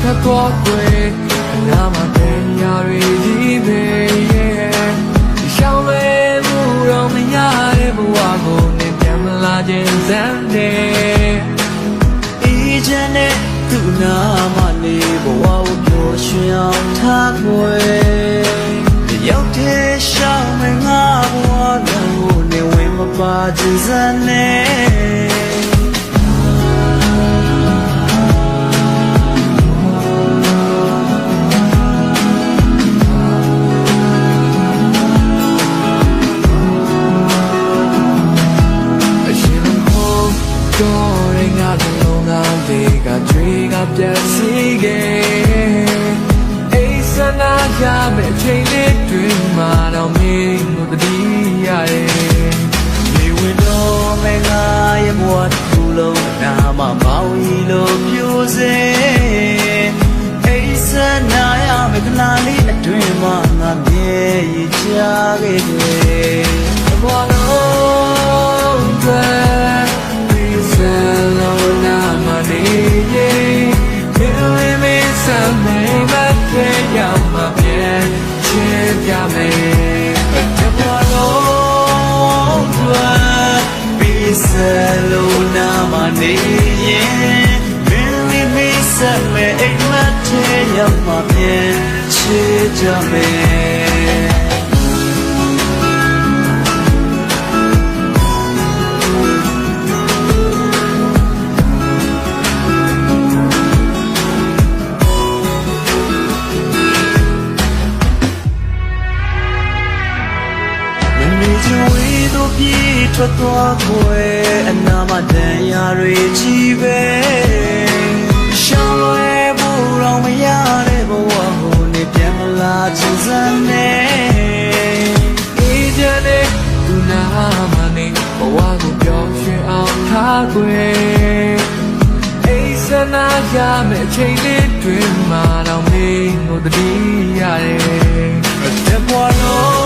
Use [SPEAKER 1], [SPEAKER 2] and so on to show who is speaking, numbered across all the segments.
[SPEAKER 1] ထွက်သွားခွေနာမတဲ့ညာတွေကြီးပဲရှောင်းလဲမှုတော့မရတဲ့ဘဝကိုနေပြန်မလာခြင်းစမ်းတယ်အေးချမ်းတဲ့သူနာမနေဘဝကိုပျော်ရွှင်အောင်ထားခွေရောက်တဲ့ရှောင်းမငါဘဝကိုနေဝင်မပါခြင်းစမ်းတယ်ပြည့်စည်ခဲ့အိစနာရမယ့်ချိန်လေးတွင်မှတော့မင်းကိုတတိရတယ်နေဝင်တော့မငါရဲ့ဘဝတစ်ခုလုံးနာမမောင်ကြီးလို့ပြိုစေအိစနာရမယ့်ခဏလေးအတွင်မှငါမြဲရချခဲ့တယ်ဘဝလုံးပဲဒီစလုံးနာမနေSomething that can't help my pain, change your man. The world will be alone, I'm on it. Really me something that can't help my pain, change your man.ထွက်သွားခွေအနာမတန်ရာတွေကြီးပဲရှောင်းလွယ်ဖို့တော့မရတဲ့ဘဝကိုနေပြန်မလာချင်စမ်းနဲ့အေးချမ်းတဲ့သူနာမနေဘဝကိုပျော်ရွှင်အောင်ထားခွေအိစနာရမယ့်ချိန်လေးတွင်မှတော့မင်းကိုတတိရတယ်တဲ့ဘဝလုံး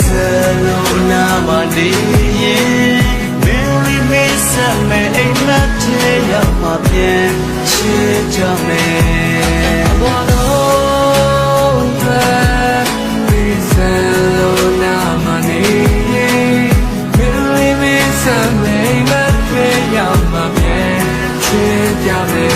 [SPEAKER 1] Salona maliye Mary Mesa me imate ya ma bien chija me Wano Salona maliye Mary Mesa me imate ya ma bien chija me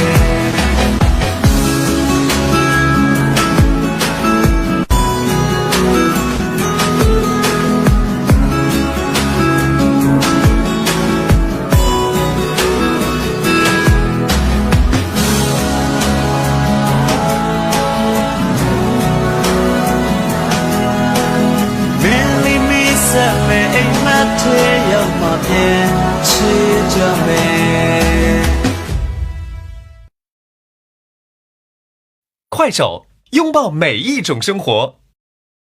[SPEAKER 2] 快手，拥抱每一种生活。